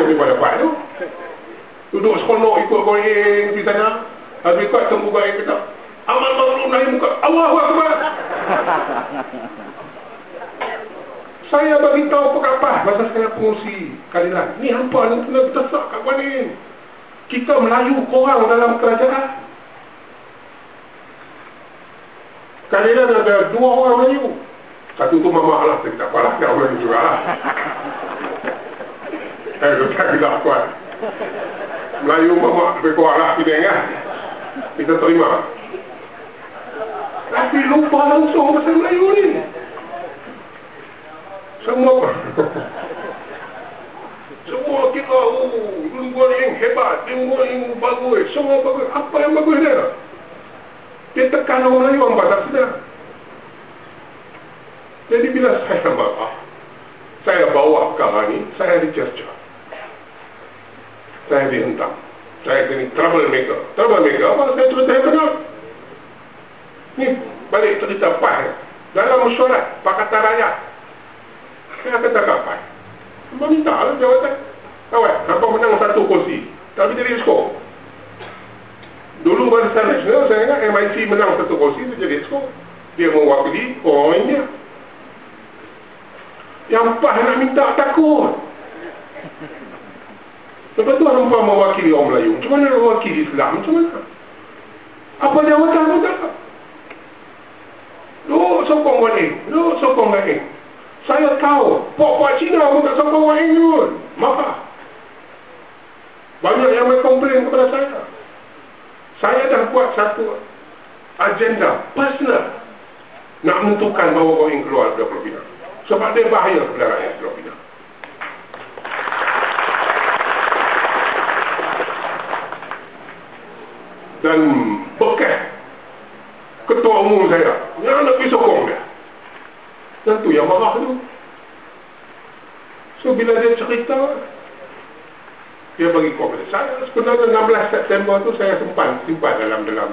ni dapat tu. Duduk seronok ikut goyang di sana. Habis kat tunggu goyang kata, amal ma'ruf nahi munkar. Allahu Akbar. Saya bagi tahu pekapah masa saya pengurusi Kalilan. Ni hampa ni kena berdesak kat Guanin. Kita Melayu korang dalam kerajaan. Kalilan ada 2 orang Melayu. Satu tu mamak lah, tak apalah, dia orang Melayu juga lah. Tak kita kuat. Melayu mamak lebih kuat lah, kita terima. Tapi lupa langsung pasal Melayu ni. Semua kita lingkungan yang hebat, lingkungan yang bagus, semua bagus. Apa yang bagus dia? Dia tekan orang Melayu, orang tak sedar. Jadi bila saya marah, saya bawa perkara ni, saya dicerca, saya dihentam, saya jadi troublemaker. Troublemaker apa? Saya cerita yang benar. Ni balik cerita PAS dalam mesyuarat Pakatan Rakyat. Saya kata kapan? Meminta lah jawatan. Kawan, apa menang 1 kursi, tapi jadi skor. Dulu Barisan Nasional, saya ingat MIC menang 1 kursi, itu jadi skor. Dia mewakili orang India. Yang PAS nak minta takut. Lepas tu hampa mewakili orang Melayu. Macam mana nak mewakili Islam? Macam mana? Apa jawatan tu tak? Lu sokong Guanin, lu sokong Guanin. Saya tahu, Pok Cina pun tak sokong Guanin pun. Maka banyak yang komplain kepada saya. Saya dah buat satu agenda personal nak menentukan bahawa Guanin keluar dari Pulau Pinang. Sebab dia bahaya kepada rakyat Pulau Pinang. Dan bekas ketua umum saya yang nak pergi sokong dia, dan tu yang marah tu. So bila dia cerita, dia bagi komen saya. Sebenarnya 16 September tu saya simpan dalam dada,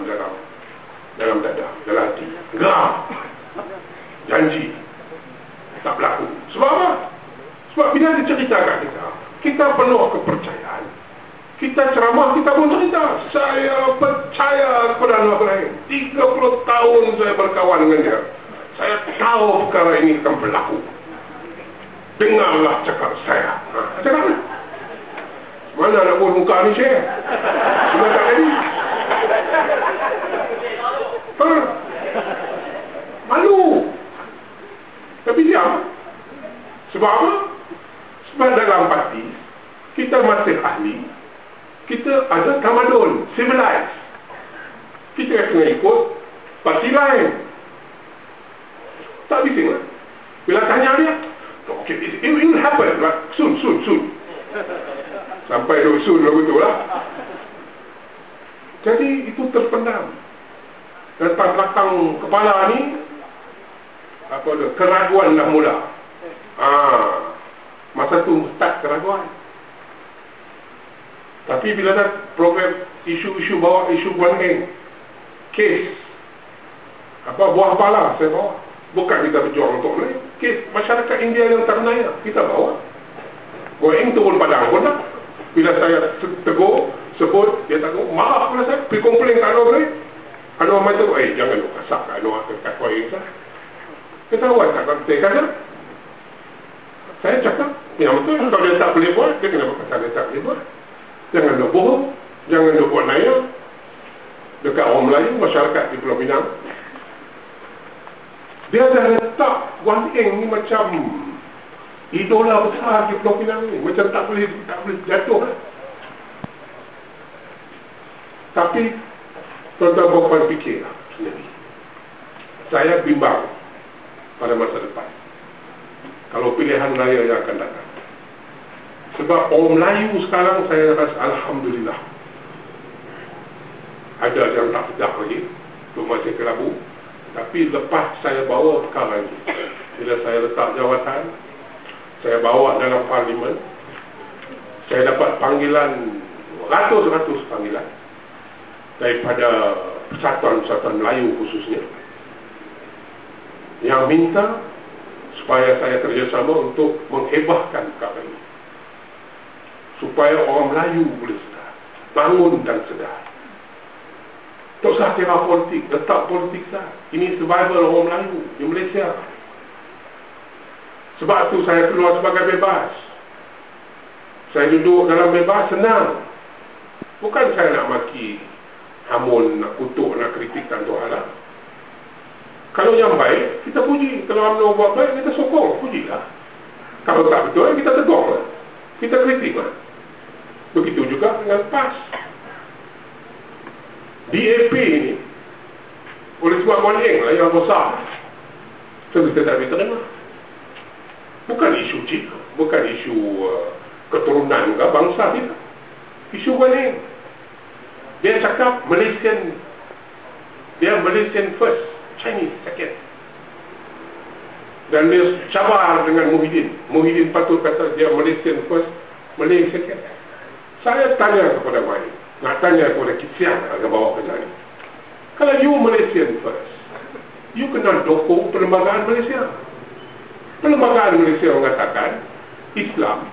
dalam hati. Geram, janji tak berlaku. Sebab apa? Sebab bila dia ceritakan kita penuh kepercayaan. Kita ceramah, kita pun cerita. Saya percaya kepada Allah Ibrahim. 30 tahun saya berkawan dengan dia. Saya tahu perkara ini akan berlaku. Dengarlah cakap saya. Cakap mana? Mana nak buat muka ni, Syekh? Cuma tak jadi. Malu. Tapi diam. Sebab apa? Sebab dalam parti kita masih ahli. Kita ada tamadun, civilized. Kita kena ikut parti lain. Tak bising lah. Bila tanya dia, okay, it will happen, right? Soon. Sampai soon lah betul lah. Jadi itu terpendam. Datang belakang kepala ni, apa tu, keraguan dah mula. Masa tu start keraguan. Tapi bila dah program isu-isu bawa isu Guanin, kes buah pala saya bawa. Bukan kita berjuang untuk Melayu. Kes masyarakat India yang tak Melayu kita bawa. Guanin turun padang pun tak. Bila saya tegur, sebut, dia tak tahu, marah kepada saya, pergi komplain kat Anwar Ibrahim. Anwar macam, jangan lu kasar kat Anwar kat Guanin saya. Kita awal tak kata. Saya cakap, yang betul, kalau dia tak boleh buat, dia kena berkata dia tak boleh buat. Jangan nak bohong, jangan nak buat naya dekat orang Melayu, masyarakat di Pulau Pinang. Dia dah letak Guanin ni macam idola besar di Pulau Pinang ni, macam tak boleh jatuh lah. Tapi tuan-tuan puan-puan fikirlah sendiri. Saya bimbang pada masa depan kalau pilihan raya yang akan datang. Sebab orang Melayu sekarang saya rasa alhamdulillah ada yang tak sedap lagi, masih kelabu. Tapi lepas saya bawa perkara ini, bila saya letak jawatan, saya bawa dalam parlimen, saya dapat panggilan, ratus-ratus panggilan daripada persatuan-persatuan Melayu khususnya, yang minta supaya saya kerjasama untuk menghebahkan perkara ini, Melayu boleh sedar, bangun dan sedar. Tak usah kira politik, letak politik sah. Ini survival orang Melayu di Malaysia. Sebab tu saya keluar sebagai bebas. Saya duduk dalam bebas, senang. Bukan saya nak maki hamun, nak kutuk, nak kritikkan tu halal. Kalau yang baik, kita puji. Kalau UMNO buat baik, kita sokong, pujilah. Kalau tak betul, kita tegur lah. Kita kritik lah. Begitu juga dengan PAS. DAP ini, oleh sebab Moning lah yang besar, kita tak boleh terima. Bukan isu Cina, bukan isu keturunan ke bangsa kita. Isu Moning. Dia cakap Malaysian, dia Malaysian first, Chinese second. Dan dia cabar dengan Muhyiddin patut kata dia Malaysian first, Malay second. Saya tanya kepada Moning, nak tanya kepada Kisian agak bawa ke sana. Kalau you Malaysian first, you kena dukung perlembagaan Malaysia. Perlembagaan Malaysia mengatakan Islam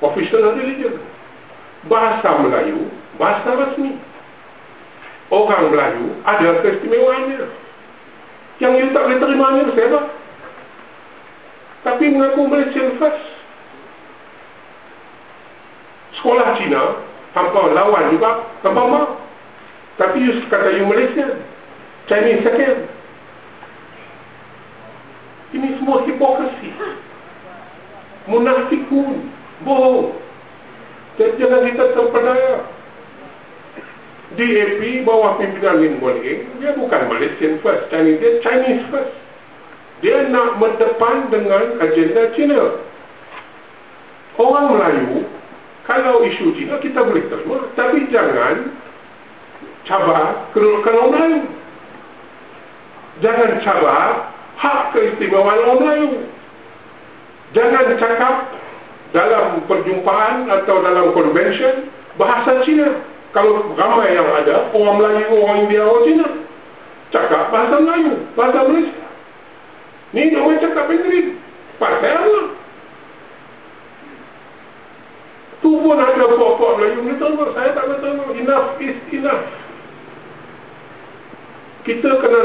official religion, bahasa Melayu bahasa rasmi. Orang Melayu ada keistimewaannya yang you tak boleh terimanya siapa? Tapi mengaku Malaysian first. Sekolah Cina hampa lawan juga, hampa mau. Tapi you kata you Malaysian, Chinese second. Ini semua hipokrasi, munafikun, bohong. Jangan kita terpedaya. DAP bawah pimpinan Min Moning, dia bukan Malaysian first, dia Chinese first. Dia nak berdepan dengan agenda Cina. Orang Melayu, kalau isu Cina kita boleh terima, tapi jangan cabar kedudukan orang Melayu. Jangan cabar hak keistimewaan orang Melayu. Jangan cakap dalam perjumpaan atau dalam convention bahasa Cina. Kalau ramai yang ada orang Melayu, orang India, orang Cina, cakap bahasa Melayu, bahasa Malaysia. Ni orang cakap Mandarin, pasal Allah. Tu pun ada puak-puak Melayu ni terima, saya tak boleh terima. Enough is enough. Kita kena